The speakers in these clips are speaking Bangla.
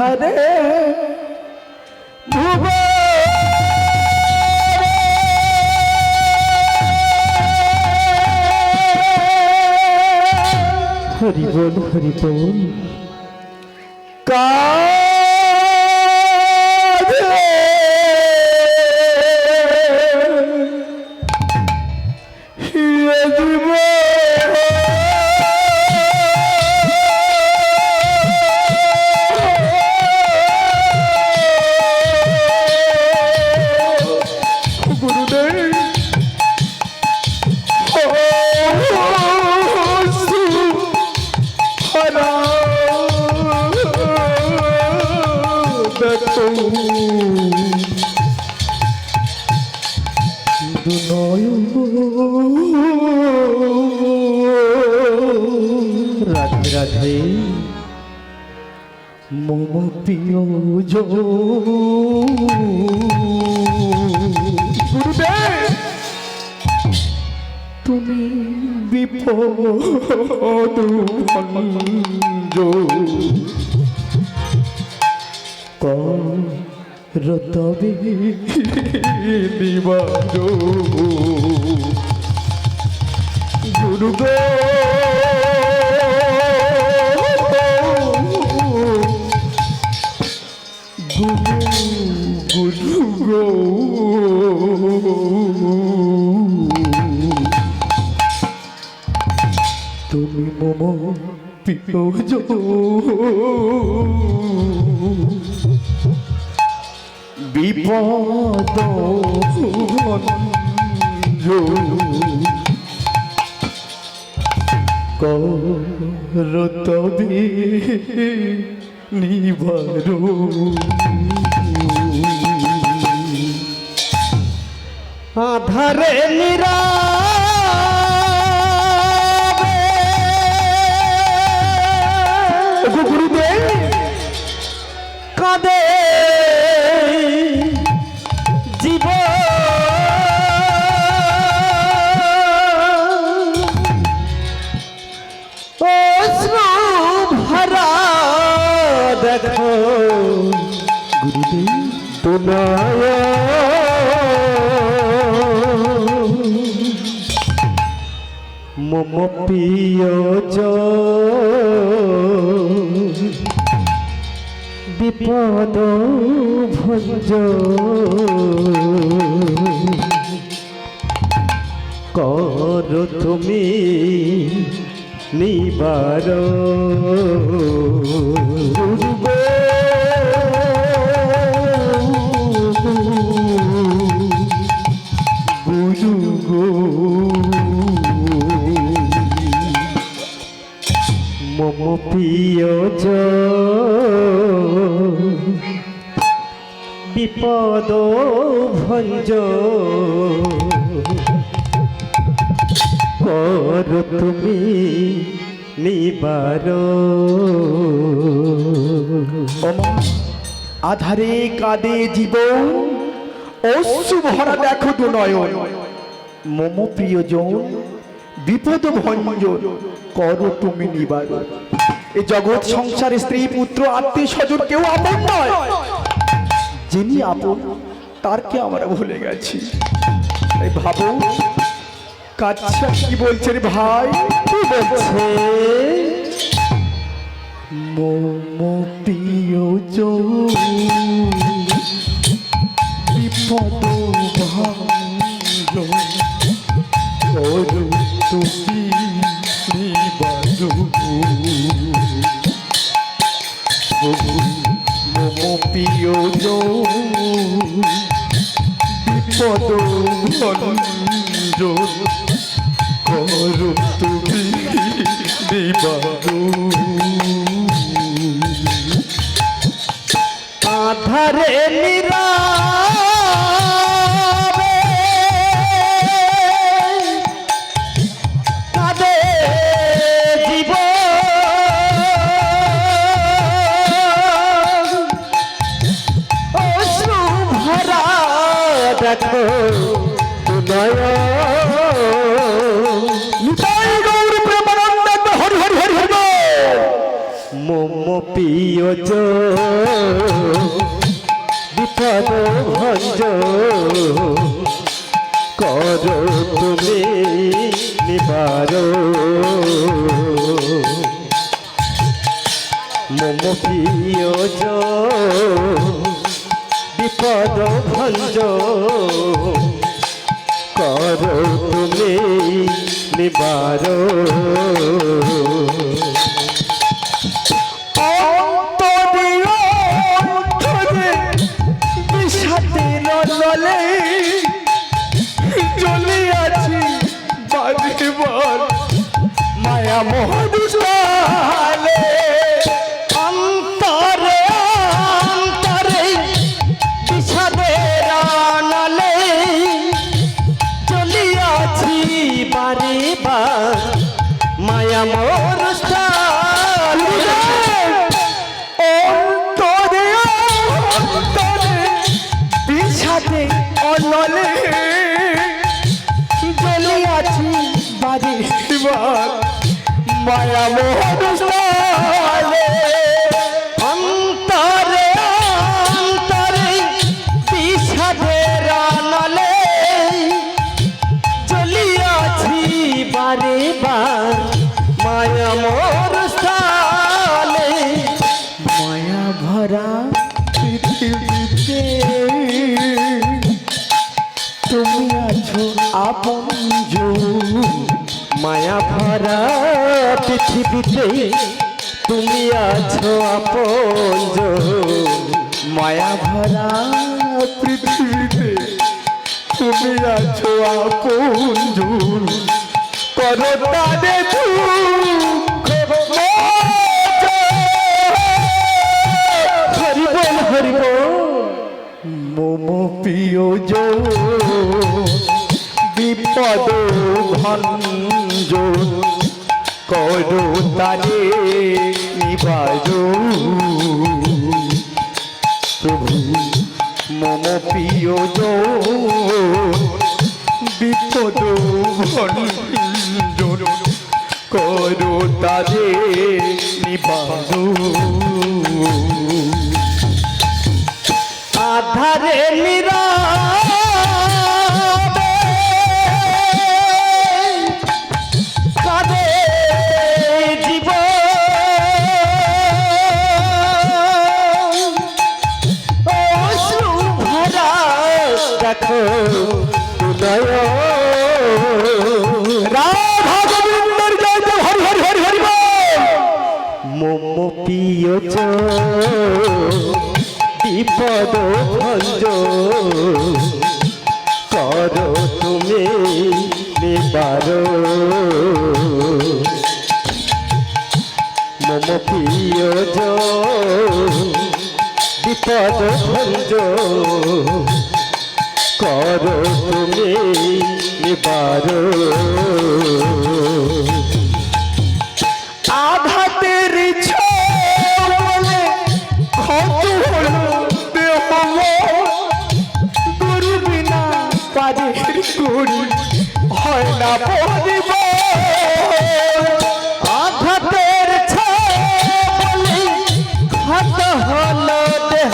আধারে হরি বল হরি বল রাধে রাধে মম প্রিয় গুরুদেব তুমি বিপদ রতবে দিবার গুরুদেব গুরু গো তুমি মম প্রিয় বিপদ করতবে নিবার আধারে নিরা গুরুদেব কাঁদে জীব ভরা দেখো গুরুদেব তোমায় মম প্রিয় বিপদ ভঞ্জ কর তুমি নিবার গুরু গো মম প্রিয় বিপদ ভঞ্জ কর তুমি নিবার আধারে কাঁদে জীবন অশ্রু ভরা দেখো দু নয়ন মম প্রিয়জন বিপদ ভঞ্জন করো তুমি নিবার এই জগৎ সংসারে স্ত্রী পুত্র আত্মীয় স্বজন কেউ আপন নয় যিনি আপন তারকে আমরা ভুলে গেছি তাই ভাবো কাচ্চা কি বলছে রে ভাই কি বলছে মম প্রিয়জন বিপদ ভঞ্জন করো তুমি নিবার মম প্রিয়জন বিপদ ভঞ্জন করো তুমি নিবার আধারে নিরা দেখো মম মম প্রিয়জ বিপদ ভঞ্জ করো তুমি নিবার মম প্রিয়জ বিপদ ভঞ্জ করো তুমি নিবার মায়া মোহনে অন্তরে অন্তরে বিষাদের নালে চলিয়াছি বারে বার মায়া মোর অন্তরে অন্তরে বিষাদে অনলে জ্বলিয়াছি বাড়ি মায়া মোহনে অন্তরে অন্তরে বিষাদের নালে চলিয়াছি বারে বার মায়া মোর স্থানে মায়া ভরা পৃথিবীতে তুমি আছো আপন মায়া ভরা পৃথিবীতে তুমি আছো আপন মায়া ভরা পৃথিবীতে তুমি আছো আপন করো তারে হরিবল হরিব মম প্রিয় বিপদ ভঞ্জ করো তারে নিবার প্রভু মম প্রিয় বিপদ ভঞ্জ করো তারে নিবার আধারে নীরবে কাঁদে জীবন অশ্রু ভরা দেখো উদয় রাধা গোবিন্দের জয় জয় হরি হরি হরি হরি বল। মম প্রিয় বিপদ ভঞ্জ করো তুমি নিবার মম প্রিয় বিপদ ভঞ্জ করো তুমি নিবার আঘাতের ছোলে ক্ষত হলো দেহ গুরু বিনা পারের গুড়ি হয় না পরিব আঘাতের ছোলে ক্ষত হলো দেহ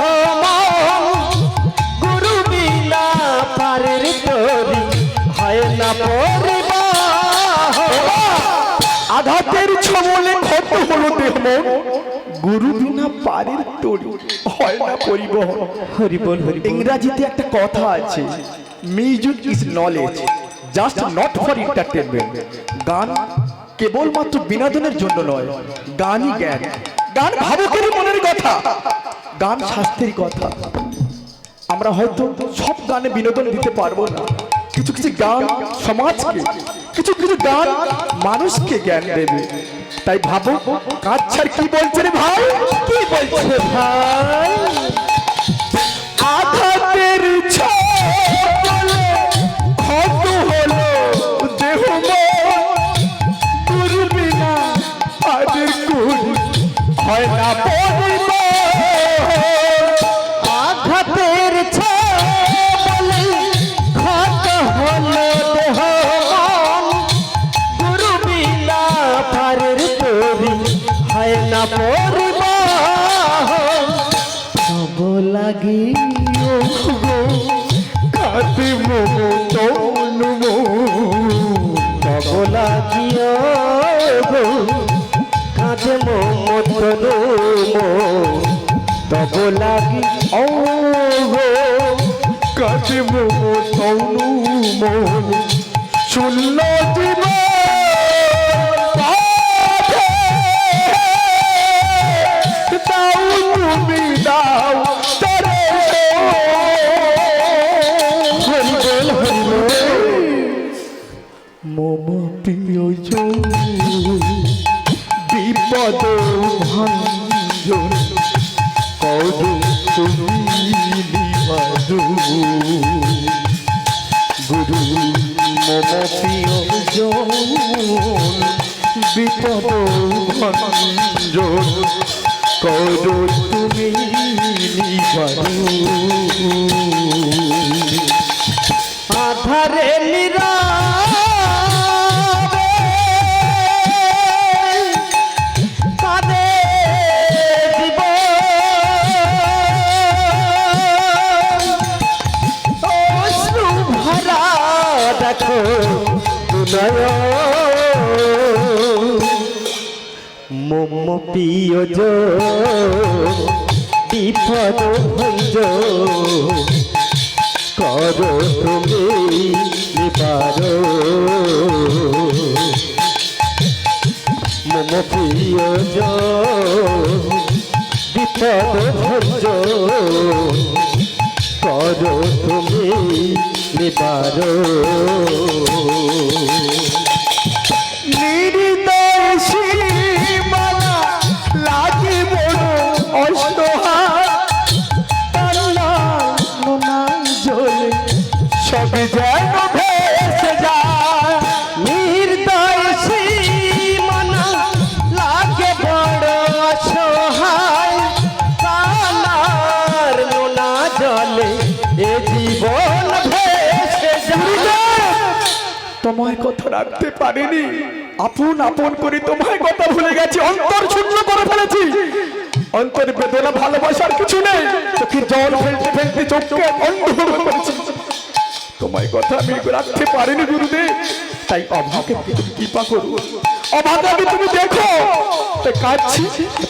গুরু বিনা পারের তরি হয় না পরিবার আঘাতের ছবলে ক্ষত হলো দেহ গুরু বিনা পারের তরি হয় না পরিবহন। হরিবল হরিবল ইংরাজিতে একটা কথা আছে, music is knowledge just not for entertainment. গান কেবলমাত্র বিনোদনের জন্য নয়, গানই জ্ঞান। গান ভাবুকেরই মনের কথা, গান শাস্ত্রের কথা। আমরা হয়তো সব গানে বিনোদন দিতে পারবো না, কিছু কিছু গান সমাজকে, কিছু কিছু গান মানুষকে জ্ঞান দেবে। তাই ভাবো কাজ ছাড় কি বলছে রে ভাই, কি বলছে ভাই। আঘাতের ছলে ক্ষত হলো দেহ গুরু বিনা পারের গুড়ি হয় না পরিব আঘাতের ছলে ক্ষত হলো দেহ গুরু বিনা পারের তরি হয় না পরিব লাগি ও গো কাঁদে মমতনু তব লাগিও গো কাঁদে মমতনু তব লাগি ও গো কাঁদে মমতনু মন শূন্য জীবন দাও তুমি দাও তারে হরিবল হরিবল মম প্রিয়জন বিপদ ভঞ্জন করো তুমি নিবারো গুরু মম প্রিয়জন বিপদ ভঞ্জন করো তুমি নিবারো আধারে নীরবে কাঁদে জীবন অশ্রু ভরা দেখো দুনয়ন মম প্রিয়জন বিপদ ভঞ্জন করো তুমি নিবারো মম প্রিয়জন বিপদ ভঞ্জন করো তুমি নিবারো নির্দোষী মানা লাগে বড় অসহায় কান্না মোনা জলে সব যেন ভেসে যায় নির্দোষী মনা লাগে বড় অসহায় কান্নার নোনা জলে এ জীবন ভেসে যায় তোমায় কথা রাখতে পারিনি আপন আপন করে তোমায় কথা ভুলে গেছি অন্তর শূন্য করে ফেলেছি অন্তর বেদনা ভালোবাসার কিছু নেই চোখের জল ফেলতে ফেলতে চোখকে অন্ধ করে ফেলেছি তোমায় কথা আমি রাখতে পারিনি গুরুদেব তাই অভাকে তুমি কৃপা করো অভাগে আমি তুমি দেখো তাই কাঁদছি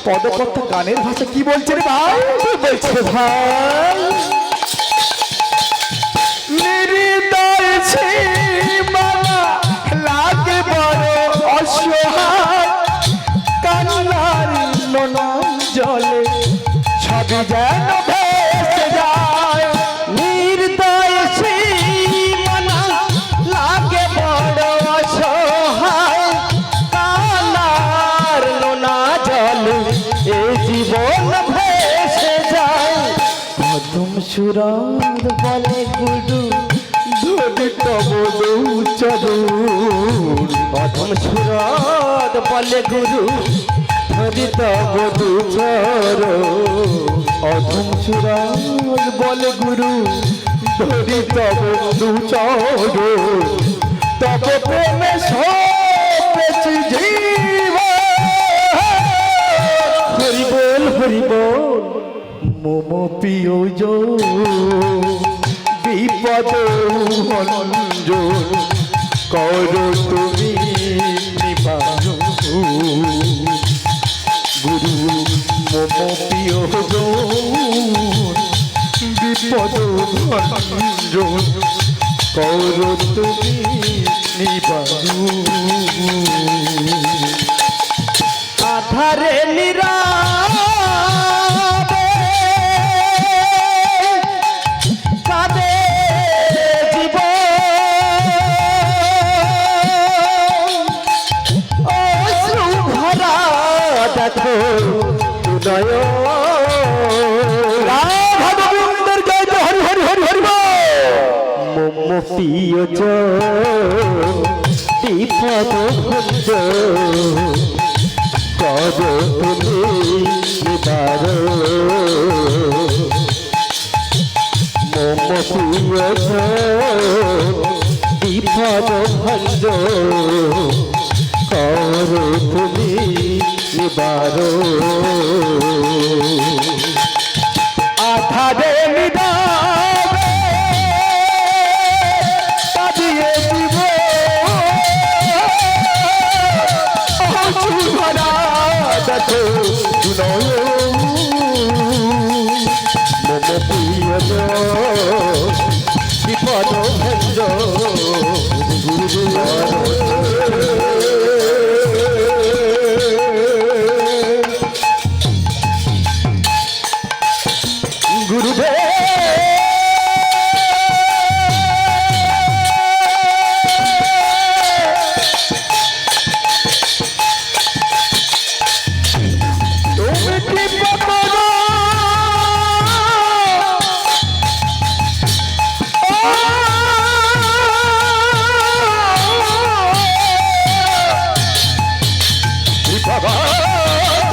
পদকর্তা গানের ভাষা কি বলছে রে ভাই কি বলছে ভাই নির্দয় সীমানা লাগে বড় অসহায় কান্নার নোনা জলে ছবি যেন ভেসে যায় নির্দোষী মনা লাগে বড় অসহায় কান্নার নোনা জলে এ জীবন ভেসে যায় পদম সুরার বলে গুরু ধরে তব চরণ প্রথম সুরত বলে গুরু ধরি তব দুচর অধম সুরার বলে গুরু ধরি তব চরণ তব প্রেমে সপেছি জীবন হরি বল হরি বল মম প্রিয়জন বিপদ ভঞ্জন করো তুমি নিবারো গুরু মম প্রিয়জন বিপদ ভঞ্জন করো তুমি নিবারো আধারে নীরবে কাঁদে জীবন অশ্রু ভরা দেখো ভগবানের জয় জয় হরি হরি হরি হরি মম প্রিয়জন বিপদ ভঞ্জন করো তুমি নিবারো মম প্রিয়জন বিপদ ভঞ্জন করো তুমি নিবারো আধারে গুরুদেব তুমি কৃপা করো কৃপা